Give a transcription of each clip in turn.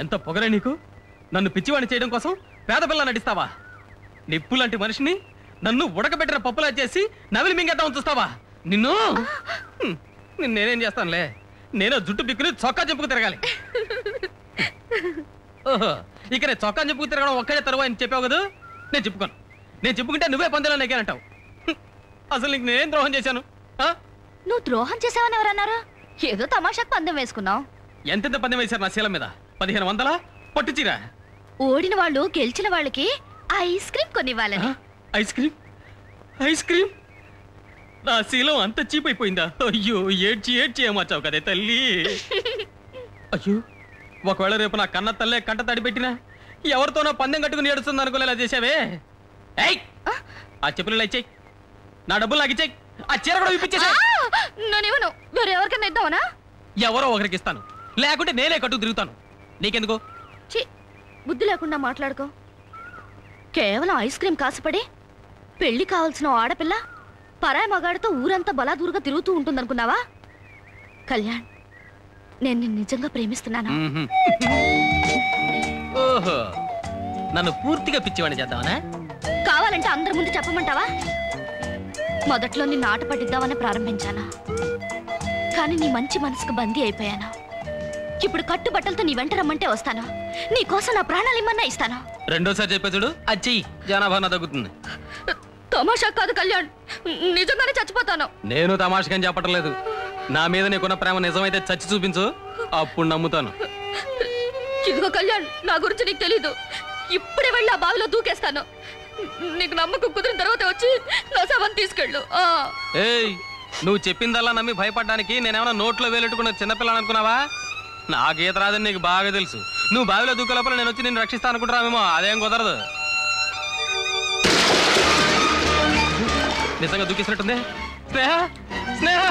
ఎంత పొగరే నీకు? నన్ను పిచ్చివాణి చేయడం కోసం పేదపిల్ల నటిస్తావా? నిప్పు లాంటి మనిషిని నన్ను ఉడకబెట్టిన పప్పులా చేసి నవిలి మింగేద్దామని చూస్తావా? నిన్ను నేనేం చేస్తానులే. నేను జుట్టు పిక్కుని చొక్కా చెప్పుకు తిరగాలి. ఓహో, ఇక నేను చొక్కా చెప్పుకు తిరగడం ఒక్కడే తరువా అని చెప్పావు కదా. నేను చెప్పుకోను. నేను చెప్పుకుంటే నువ్వే పందెలో నెగ్గానంటావు. అసలు నీకు నేనేం ద్రోహం చేశాను? నువ్వు ద్రోహం చేసావని ఎవరన్నారు? ఏదో తమాషాకు పందెం వేసుకున్నావు. ఎంతెంత పందెం వేశారు నా శీలం మీద? 1500 పట్టుచీరా? ఓడిన వాళ్ళు గెలిచిన వాళ్ళకి ఐస్ క్రీమ్ కొనివ్వాలని. Ice cream? Ice cream? నా శీలం అంత చీప్ అయిపోయిందా? అయ్యో, ఏడ్చి ఏడ్చి ఏమొచ్చావు కదే తల్లి. అయ్యో, ఒకవేళ రేపు నా కన్న తల్లే కంట తడి పెట్టినా ఎవరితోనో పందెం కట్టుకుని ఏడుస్తుంది అనుకునేలా చేసావే. ఏయ్, ఆ చెప్పులు ఇచ్చేయి, నా డబ్బులు నాకు ఇచ్చేయి, ఆ చీర కూడా ఇప్పించేసా. నేనేమను వేరెవరికైనా ఇద్దామనా? ఎవరో ఒకరికి ఇస్తాను, లేకుంటే నేనే కట్టుకు తిరుగుతాను. నీకెందుకు? బుద్ధి లేకుండా మాట్లాడుకో. కేవలం ఐస్ క్రీమ్ కాసుపడి పెళ్లి కావాల్సిన ఆడపిల్ల పరాయి మగాడితో ఊరంతా బలాదూరుగా తిరుగుతూ ఉంటుందనుకున్నావా? కళ్యాణ్, నేను నిన్ను నిజంగా ప్రేమిస్తున్నాను. ఓహో, నన్ను పూర్తిగా పిచ్చివాణి చేద్దామనా? కావాలంటే అందరి ముందు చెప్పమంటావా? మొదట్లో నిన్ను ఆట పట్టిద్దామని ప్రారంభించాను, కానీ నీ మంచి మనసుకు బందీ అయిపోయాను. ఇప్పుడు కట్టుబట్టలతో నీ వెంట రమ్మంటే వస్తాను. నీ కోసం నా ప్రాణాలు ఇమ్మన్నా ఇస్తాను. రెండోసారి చెప్పే చూడు, అచ్చి జనాభా తగ్గుతుంది. తమాషా కాదు కళ్యాణ్, నిజంగానే చచ్చిపోతాను. నేను తమాషకని చెప్పట్లేదు. నా మీద నీకున్న ప్రేమ నిజమైతే చచ్చి చూపించు, అప్పుడు నమ్ముతాను. ఇదిగో కళ్యాణ్, నా గురించి నీకు తెలీదు. ఇప్పుడే వెళ్ళి ఆ బావిలో దూకేస్తాను. నీకు నమ్మకం కుదిరిన తర్వాత వచ్చి నా శవం తీసుకెళ్ళు. ఏయ్, నువ్వు చెప్పిందల్లా నమ్మి భయపడ్డానికి నేనేమన్నా నోట్లో వేలెట్టుకున్న చిన్నపిల్లని అనుకున్నావా? నాకేత రాదని నీకు బాగా తెలుసు. నువ్వు బావిలో దూకే లోపల నేను వచ్చి నిన్ను రక్షిస్తా అనుకుంటున్నావేమో. అదేం కుదరదు. నిజంగా దూకేసినట్టుంది. స్నేహ, స్నేహ,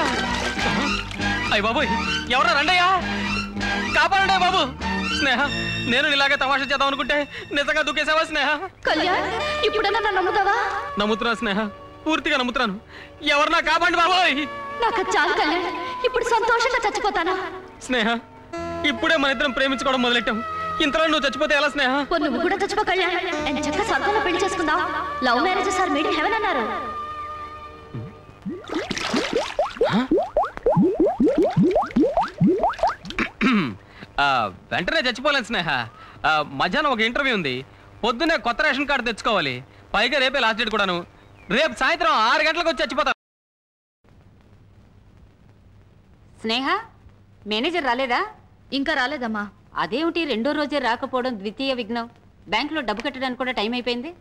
అయ్య బాబోయ్, ఎవరో రండయ్యా, కాపాడండి బాబు. స్నేహ, నేను ఇలాగే తమాషా చేద్దాం అనుకుంటే నిజంగా దూకేసావా స్నేహ? కళ్యాణ్, ఇప్పుడన్నా నన్ను నమ్ముతావా? నమ్ముతున్నా స్నేహ, పూర్తిగా నమ్ముతున్నాను. ఎవరన్నా కాపాడండి బాబోయ్. నాకు చాలు కళ్యాణ్, ఇప్పుడు సంతోషంగా చచ్చిపోతానా? స్నేహ, ఇప్పుడే మన ఇద్దరం ప్రేమించుకోవడం మొదలెట్టాం, ఇంతలో నువ్వు చచ్చిపోతే ఎలా స్నేహ? నువ్వు కూడా చచ్చిపో కళ్యాణ్. చక్కగా స్వర్గంలో పెళ్లి చేసుకుందాం. Love marriages are made in heaven అన్నారు. వెంటనే చచ్చిపోలేను స్నేహ. మధ్యాహ్నం ఒక ఇంటర్వ్యూ ఉంది, పొద్దున్నే కొత్త రేషన్ కార్డు తెచ్చుకోవాలి, పైగా రేపే లాస్ట్ డేట్ కూడాను. రేపు సాయంత్రం 6 గంటలకు వచ్చి చచ్చిపోతాను. స్నేహ, మేనేజర్ రాలేదా? ఇంకా రాలేదమ్మా. అదేమిటి రెండో రోజే రాకపోవడం ద్వితీయ విఘ్నం? బ్యాంకులో డబ్బు కట్టడానికి కూడా టైం అయిపోయింది.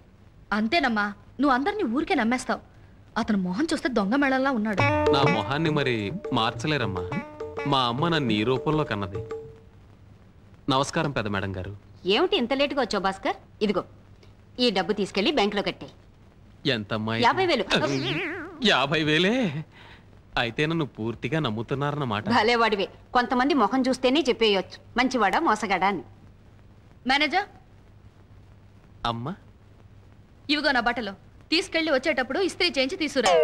అంతేనమ్మా, నువ్వు అందరినీ ఊరికే నమ్మేస్తావు. అతను మొహం చూస్తే దొంగ మెడల్లా ఉన్నాడు. నా మొహాన్ని మరి మార్చలేరమ్మా. మా అమ్మ నన్ను ఈ రూపంలో కన్నది. నమస్కారం పెద్ద మేడం గారు. ఏమిటి ఇంత లేటుగా వచ్చావు భాస్కర్? ఇదిగో ఈ డబ్బు తీసుకెళ్లి బ్యాంకులో కట్టే. ఎంతమ్మా? 50,000. 50,000? అయితే నన్ను పూర్తిగా నమ్ముతున్నారన్నమాట. భలే వాడివే, కొంతమంది మొహం చూస్తేనే చెప్పేయచ్చు మంచివాడా మోసగాడా అని. మేనేజర్, అమ్మా ఇవిగో నా బట్టలు, తీసుకెళ్లి వచ్చేటప్పుడు ఇస్త్రీ చేయించి తీసుకురా.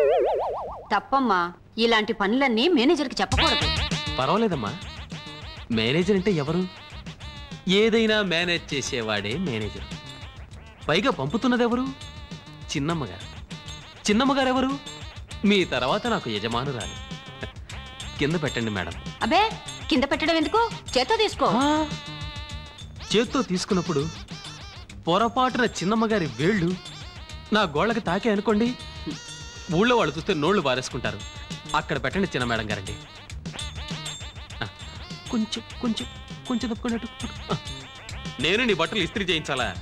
తప్పమ్మా, ఇలాంటి పనులన్నీ మేనేజర్కి చెప్పకూడదు. పర్వాలేదమ్మా, మేనేజర్ అంటే ఎవరు? ఏదైనా మేనేజ్ చేసేవాడే మేనేజర్. పైగా పంపుతున్నది ఎవరు? చిన్నమ్మగారు. చిన్నమ్మగారు ఎవరు? మీ తర్వాత నాకు యజమానురాలు. కింద పెట్టండి మేడం. అబే, కింద పెట్టడం ఎందుకు? చేత్తో తీసుకో. చేత్తో తీసుకున్నప్పుడు పొరపాటున చిన్నమ్మగారి వేళ్ళు నా గోళ్ళకి తాకే అనుకోండి, ఊళ్ళో వాళ్ళు చూస్తే నోళ్లు బారేసుకుంటారు. అక్కడ పెట్టండి చిన్న మేడం గారండి. కొంచెం కొంచెం కొంచెం తప్పుకున్నట్టు. నేను నీ బట్టలు ఇస్త్రీ చేయించాలా?